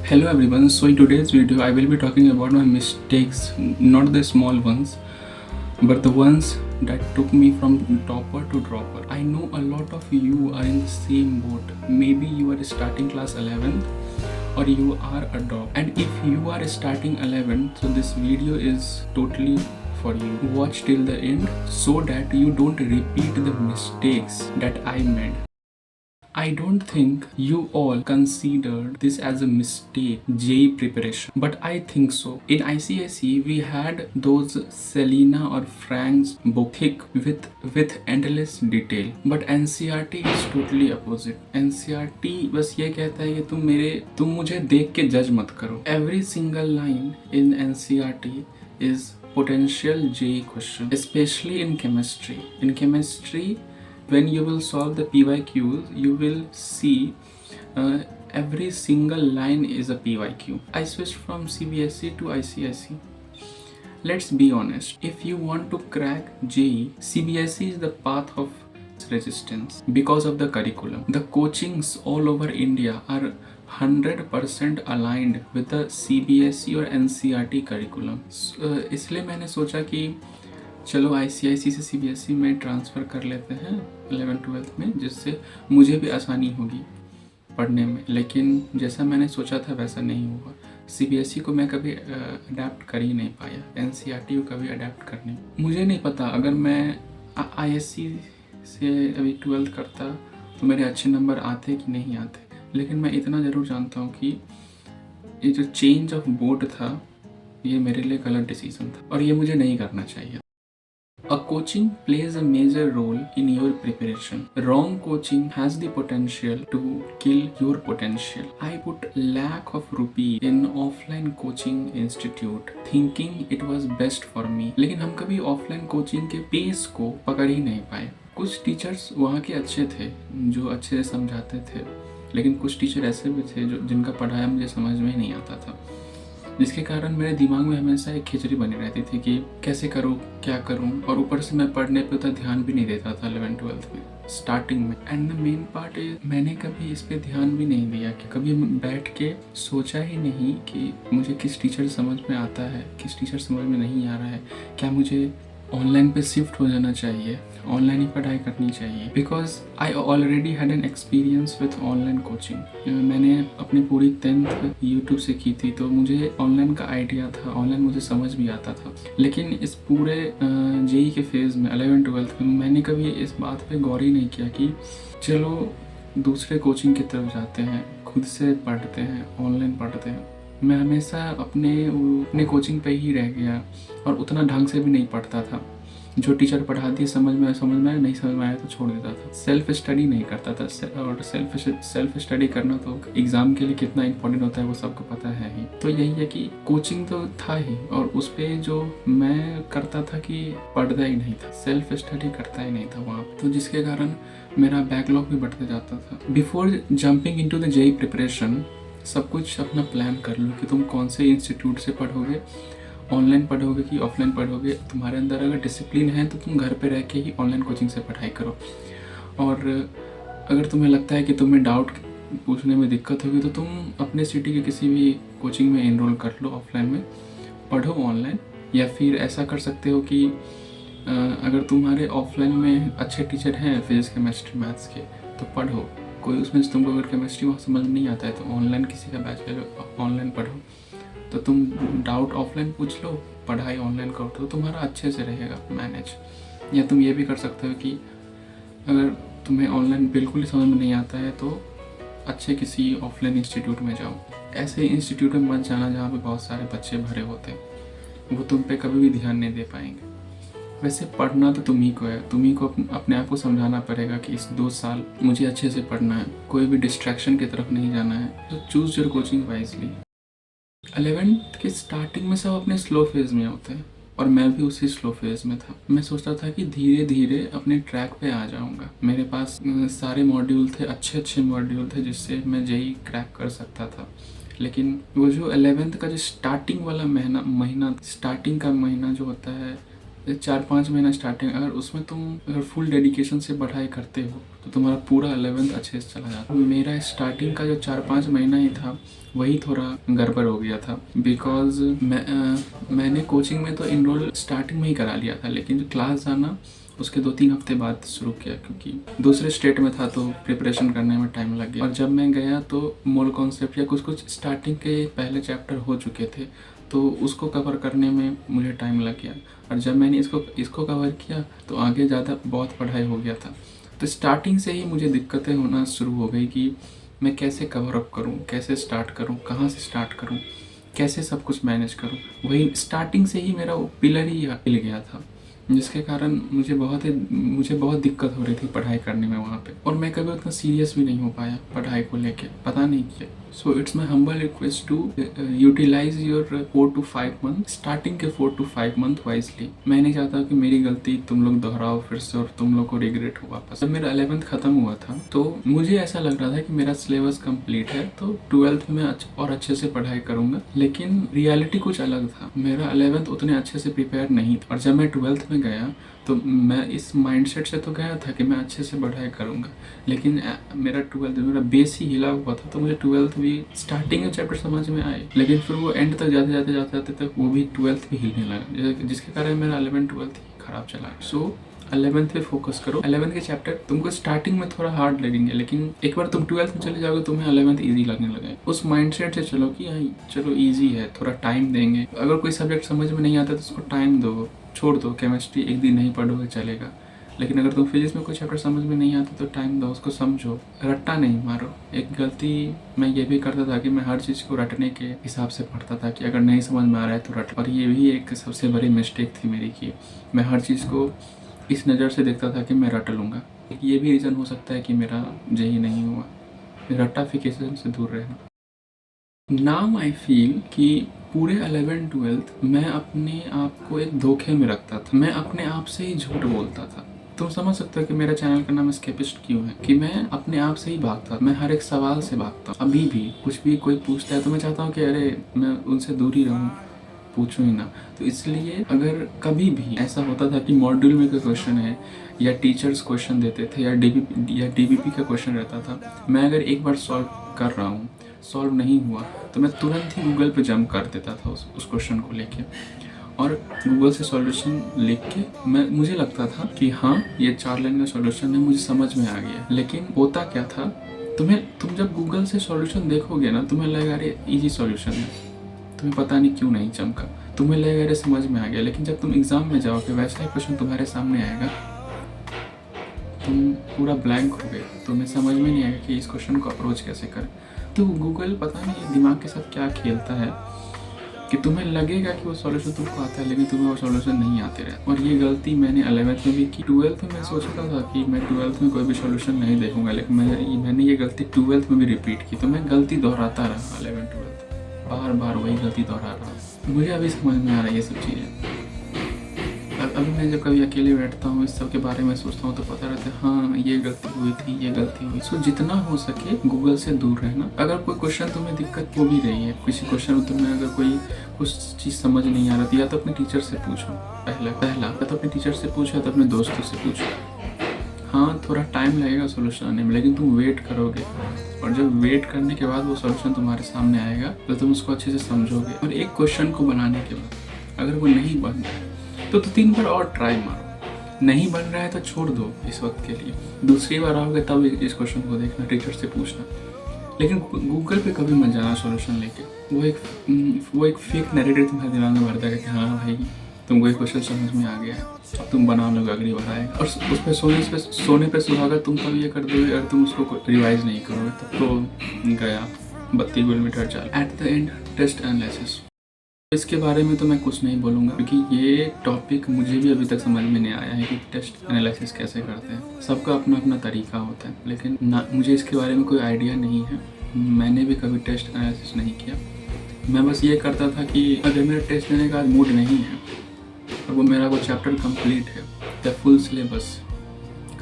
Hello everyone, so in today's video I will be talking about my mistakes, not the small ones, but the ones that took me from topper to dropper. I know a lot of you are in the same boat. Maybe you are starting class 11th or you are a drop. And if you are starting 11th, so this video is totally for you. Watch till the end so that you don't repeat the mistakes that I made. I don't think you all considered this as a mistake, JEE preparation, but I think so. In ICSE, we had those Selena or Frank's book thick with endless detail, but NCERT is totally opposite. NCERT बस ये कहता है कि तुम मुझे देख के जज मत करो. Every single line in NCERT is potential JEE question, especially in chemistry. In chemistry, when you will solve the PYQs, you will see every single line is a PYQ. I switched from CBSE to ICSE. Let's be honest, if you want to crack JEE, CBSE is the path of resistance because of the curriculum. The coachings all over India are 100% aligned with the CBSE और NCERT curriculum. इसलिए मैंने सोचा कि चलो ICIC से CBSE में transfer कर लेते हैं 11-12 में, जिससे मुझे भी आसानी होगी पढ़ने में. लेकिन जैसा मैंने सोचा था वैसा नहीं हुआ. CBSE को मैं कभी अडेप्ट कर ही नहीं पाया, NCERT को कभी अडेप्ट करने. मुझे नहीं पता अगर मैं ISC से अभी 12th करता तो मेरे अच्छे नंबर आते कि नहीं आते, लेकिन मैं इतना ज़रूर जानता हूँ कि ये जो चेंज ऑफ बोर्ड था ये मेरे लिए गलत डिसीजन था और ये मुझे नहीं करना चाहिए. A coaching plays a major role in your preparation. Wrong coaching has the potential to kill your potential. I put lakh of rupees in offline coaching institute thinking it was best for me. लेकिन हम कभी offline coaching के pace को पकड़ ही नहीं पाए. कुछ teachers वहाँ के अच्छे थे जो अच्छे से समझाते थे, लेकिन कुछ टीचर ऐसे भी थे जो जिनका पढ़ाया मुझे समझ में ही नहीं आता था, जिसके कारण मेरे दिमाग में हमेशा एक खिचड़ी बनी रहती थी कि कैसे करूँ, क्या करूँ. और ऊपर से मैं पढ़ने पे उतना ध्यान भी नहीं देता था 11-12 में स्टार्टिंग में. And the main part is मैंने कभी इस पे ध्यान भी नहीं दिया कि कभी बैठ के सोचा ही नहीं कि मुझे किस टीचर समझ में आता है, किस टीचर समझ में नहीं आ रहा है. क्या मुझे ऑनलाइन पे शिफ्ट हो जाना चाहिए, ऑनलाइन ही पढ़ाई करनी चाहिए. Because I already had an experience with online coaching. मैंने अपनी पूरी 10th यूट्यूब से की थी, तो मुझे ऑनलाइन का आइडिया था, ऑनलाइन मुझे समझ भी आता था. लेकिन इस पूरे JEE के फेज़ में 11-12 में मैंने कभी इस बात पे गौर ही नहीं किया कि चलो दूसरे कोचिंग की तरफ जाते हैं, खुद से पढ़ते हैं, ऑनलाइन पढ़ते हैं. मैं हमेशा अपने कोचिंग पे ही रह गया और उतना ढंग से भी नहीं पढ़ता था. जो टीचर पढ़ाती समझ में आया, नहीं समझ में आया तो छोड़ देता था. सेल्फ स्टडी नहीं करता था. और सेल्फ स्टडी करना तो एग्ज़ाम के लिए कितना इंपॉर्टेंट होता है वो सबको पता है ही. तो यही है कि कोचिंग तो था ही, और उस पर जो मैं करता था कि पढ़ता ही नहीं था, सेल्फ स्टडी करता ही नहीं था वहाँ. तो जिसके कारण मेरा बैकलॉग भी बढ़ते जाता था. Before jumping into the JEE preparation, सब कुछ अपना प्लान कर लो कि तुम कौन से इंस्टीट्यूट से पढ़ोगे, ऑनलाइन पढ़ोगे कि ऑफलाइन पढ़ोगे. तुम्हारे अंदर अगर डिसिप्लिन है तो तुम घर पे रह के ही ऑनलाइन कोचिंग से पढ़ाई करो. और अगर तुम्हें लगता है कि तुम्हें डाउट पूछने में दिक्कत होगी तो तुम अपने सिटी के किसी भी कोचिंग में एनरोल कर लो, ऑफलाइन में पढ़ो ऑनलाइन. या फिर ऐसा कर सकते हो कि अगर तुम्हारे ऑफलाइन में अच्छे टीचर हैं फिजिक्स, केमिस्ट्री, मैथ्स के, तो पढ़ो. कोई उसमें से तुमको अगर केमिस्ट्री वहाँ समझ नहीं आता है तो ऑनलाइन किसी का बैच ले लो, ऑनलाइन पढ़ो. तो तुम डाउट ऑफलाइन पूछ लो, पढ़ाई ऑनलाइन करो, तो तुम्हारा अच्छे से रहेगा मैनेज. या तुम ये भी कर सकते हो कि अगर तुम्हें ऑनलाइन बिल्कुल ही समझ में नहीं आता है तो अच्छे किसी ऑफलाइन इंस्टीट्यूट में जाओ. ऐसे इंस्टीट्यूट में मत जाना जहाँ पे बहुत सारे बच्चे भरे होते हैं, वो तुम पे कभी भी ध्यान नहीं दे पाएंगे. वैसे पढ़ना तो तुम ही को है, तुम ही को अपने आप को समझाना पड़ेगा कि इस 2 साल मुझे अच्छे से पढ़ना है, कोई भी डिस्ट्रैक्शन की तरफ नहीं जाना है. तो choose your coaching wisely. 11th के स्टार्टिंग में सब अपने स्लो फेज़ में होते हैं और मैं भी उसी स्लो फेज़ में था. मैं सोचता था कि धीरे धीरे अपने ट्रैक पे आ जाऊंगा. मेरे पास सारे मॉड्यूल थे, अच्छे मॉड्यूल थे जिससे मैं JEE क्रैक कर सकता था. लेकिन वो जो 11th का जो स्टार्टिंग वाला महीना स्टार्टिंग का महीना जो होता है, 4-5 महीना स्टार्टिंग, अगर उसमें तुम अगर फुल डेडिकेशन से पढ़ाई करते हो तो तुम्हारा पूरा 11th अच्छे से चला जाता। मेरा स्टार्टिंग का जो 4-5 महीना ही था वही थोड़ा गड़बड़ हो गया था, बिकॉज मैंने कोचिंग में तो इनरोल स्टार्टिंग में ही करा लिया था, लेकिन जो क्लास जाना उसके 2-3 हफ्ते बाद शुरू किया, क्योंकि दूसरे स्टेट में था तो प्रिपरेशन करने में टाइम लग गया। और जब मैं गया तो मोल कॉन्सेप्ट या कुछ स्टार्टिंग के पहले चैप्टर हो चुके थे, तो उसको कवर करने में मुझे टाइम लग गया। और जब मैंने इसको कवर किया तो आगे ज़्यादा बहुत पढ़ाई हो गया था। तो स्टार्टिंग से ही मुझे दिक्कतें होना शुरू हो गई कि मैं कैसे कवर अप करूं, कैसे स्टार्ट करूं, कहां से स्टार्ट करूं, कैसे सब कुछ मैनेज करूं। वही स्टार्टिंग से ही मेरा वो पिलर ही हिल गया था, जिसके कारण मुझे बहुत दिक्कत हो रही थी पढ़ाई करने में वहाँ पे। और मैं कभी उतना सीरियस भी नहीं हो पाया पढ़ाई को लेके, पता नहीं क्यों। So it's my humble request to utilize your 4 to 5 month, starting के 4 to 5 मंथ वाइजली। मैं नहीं चाहता कि मेरी गलती तुम लोग दोहराओ फिर से और तुम लोग को रिग्रेट हो वापस। जब मेरा 11th खत्म हुआ था तो मुझे ऐसा लग रहा था कि मेरा सिलेबस कंप्लीट है, तो 12th में और अच्छे से पढ़ाई करूंगा। लेकिन रियलिटी कुछ अलग था, मेरा 11th उतने अच्छे से प्रिपेयर नहीं था। और जब मैं 12th में गया तो मैं इस माइंडसेट से तो गया था कि मैं अच्छे से पढ़ाई करूंगा, लेकिन मेरा बेस ही हिला हुआ था। तो मुझे 12th भी स्टार्टिंग के चैप्टर समझ में आए, लेकिन फिर वो एंड तक जाते तक वो भी 12th भी हिलने लगा, जिसके कारण मेरा 11th 12th खराब चला। सो 11th पे फोकस करो। 11th के चैप्टर तुमको स्टार्टिंग में थोड़ा हार्ड लगेंगे, लेकिन एक बार तुम 12th में चले जाओगे तुम्हें 11th इजी लगने लगे। उस माइंडसेट से चलो कि चलो इजी है, थोड़ा टाइम देंगे। अगर कोई सब्जेक्ट समझ में नहीं आता तो उसको टाइम दो, छोड़ दो। केमिस्ट्री एक दिन नहीं पढ़ोगे चलेगा, लेकिन अगर तुम फिजिक्स में कोई चैप्टर समझ में नहीं आता तो टाइम दो, उसको समझो, रट्टा नहीं मारो। एक गलती मैं ये भी करता था कि मैं हर चीज़ को रटने के हिसाब से पढ़ता था कि अगर नहीं समझ में आ रहा है तो रट। और ये भी एक सबसे बड़ी मिस्टेक थी मेरी कि मैं हर चीज़ को इस नज़र से देखता था कि मैं रट लूँगा। ये भी रीज़न हो सकता है कि मेरा जेई नहीं हुआ, रट्टाफिकेशन से दूर रहना। नाउ आई फील कि पूरे 11 12 मैं अपने आप को एक धोखे में रखता था, मैं अपने आप से ही झूठ बोलता था। तुम समझ सकते हो कि मेरा चैनल का नाम एस्केपिस्ट क्यों है, कि मैं अपने आप से ही भागता, मैं हर एक सवाल से भागता हूँ। अभी भी कुछ भी कोई पूछता है तो मैं चाहता हूँ कि अरे मैं उनसे दूर ही रहूँ, पूछूं ही ना। तो इसलिए अगर कभी भी ऐसा होता था कि मॉड्यूल में कोई क्वेश्चन है या टीचर्स क्वेश्चन देते थे या डीबीपी का क्वेश्चन रहता था, मैं अगर एक बार सॉल्व कर रहा हूँ, सॉल्व नहीं हुआ तो मैं तुरंत ही गूगल पे जंप कर देता था उस क्वेश्चन को लेके, और गूगल से सॉल्यूशन लिख के मुझे लगता था कि हाँ ये 4 लाइन का सॉल्यूशन है, मुझे समझ में आ गया। लेकिन होता क्या था, तुम जब गूगल से सॉल्यूशन देखोगे ना तुम्हें लगेगा अरे इजी सॉल्यूशन है, तुम्हें पता नहीं क्यों नहीं चमका, तुम्हें लगेगा अरे समझ में आ गया। लेकिन जब तुम एग्जाम में जाओगे वैसा ही क्वेश्चन तुम्हारे सामने आएगा, तुम पूरा ब्लैंक हो गए, तुम्हें समझ में नहीं आएगा कि इस क्वेश्चन को अप्रोच कैसे करें। तो गूगल पता नहीं दिमाग के साथ क्या खेलता है कि तुम्हें लगेगा कि वो सॉल्यूशन तुमको आता है, लेकिन तुम्हें वो सॉल्यूशन नहीं आते रहे। और ये गलती मैंने 11th में भी की। 12th में मैं सोचता था कि मैं 12th में कोई भी सॉल्यूशन नहीं देखूंगा, लेकिन मैंने ये गलती 12th में भी रिपीट की। तो मैं गलती दोहराता रहा 11 12, बार बार वही गलती दोहरा रहा। मुझे अभी समझ में आ रहा है ये सब चीज़ें। अभी मैं जब कभी अकेले बैठता हूँ इस सब के बारे में सोचता हूँ तो पता रहता है हाँ ये गलती हुई थी, ये गलती हुई। सो जितना हो सके गूगल से दूर रहना। अगर कोई क्वेश्चन तुम्हें दिक्कत हो भी रही है, किसी क्वेश्चन में तुम्हें अगर कोई कुछ चीज़ समझ नहीं आ रही, या तो अपने टीचर से पूछो। पहला या तो अपने टीचर से पूछो या तो अपने दोस्तों से पूछो। हाँ थोड़ा टाइम लगेगा सोल्यूशन आने में, लेकिन तुम वेट करोगे और जब वेट करने के बाद वो सोल्यूशन तुम्हारे सामने आएगा तो तुम उसको अच्छे से समझोगे। और एक क्वेश्चन को बनाने के बाद अगर वो नहीं बन रहा है तो 3 बार और ट्राई मारो। नहीं बन रहा है तो छोड़ दो इस वक्त के लिए, दूसरी बार आओगे तब इस क्वेश्चन को देखना, टीचर से पूछना। लेकिन गूगल पे कभी मत जाना सोल्यूशन लेके। वो एक फेक नैरेटिव तुम्हारे दिमाग में भरता है कि हाँ भाई तुमको एक क्वेश्चन समझ में आ गया है, अब तुम बना लोगे अगली बार आएगा। और उस पर सोने पे सुहागा तुम तब ये कर दोगे अगर तुम उसको रिवाइज नहीं करोगे, तब तो गया 32 किलोमीटर चाल। At the end test analysis, इसके बारे में तो मैं कुछ नहीं बोलूँगा क्योंकि ये टॉपिक मुझे भी अभी तक समझ में नहीं आया है कि टेस्ट एनालिसिस कैसे करते हैं। सबका अपना अपना तरीका होता है, लेकिन ना मुझे इसके बारे में कोई आइडिया नहीं है। मैंने भी कभी टेस्ट एनालिसिस नहीं किया। मैं बस ये करता था कि अगर मेरा टेस्ट देने का मूड नहीं है और वो मेरा वो चैप्टर कंप्लीट है या फुल सिलेबस,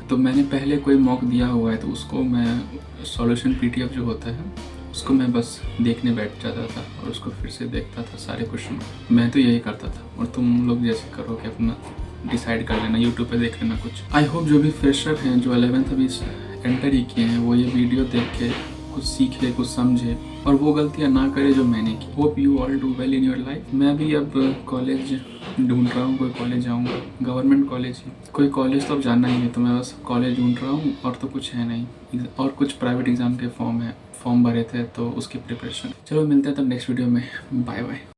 तो मैंने पहले कोई मॉक दिया हुआ है तो उसको मैं सॉल्यूशन पीडीएफ जो होता है उसको मैं बस देखने बैठ जाता था और उसको फिर से देखता था सारे क्वेश्चन। मैं तो यही करता था और तुम लोग जैसे करोगे अपना डिसाइड कर लेना, यूट्यूब पे देख लेना कुछ। आई होप जो भी फ्रेशर हैं जो 11th अभी एंटर ही किए हैं वो ये वीडियो देख के कुछ सीखे, कुछ समझे और वो गलतियाँ ना करे जो मैंने की। Hope you all do well in your life. मैं भी अब कॉलेज ढूंढ रहा हूँ, कोई कॉलेज जाऊँगा, गवर्नमेंट कॉलेज ही, कोई कॉलेज तो अब जाना ही है, तो मैं बस कॉलेज ढूंढ रहा हूँ और तो कुछ है नहीं। और कुछ प्राइवेट एग्ज़ाम के फॉर्म भरे थे तो उसकी प्रिपरेशन। चलो मिलते हैं तब नेक्स्ट वीडियो में। Bye bye.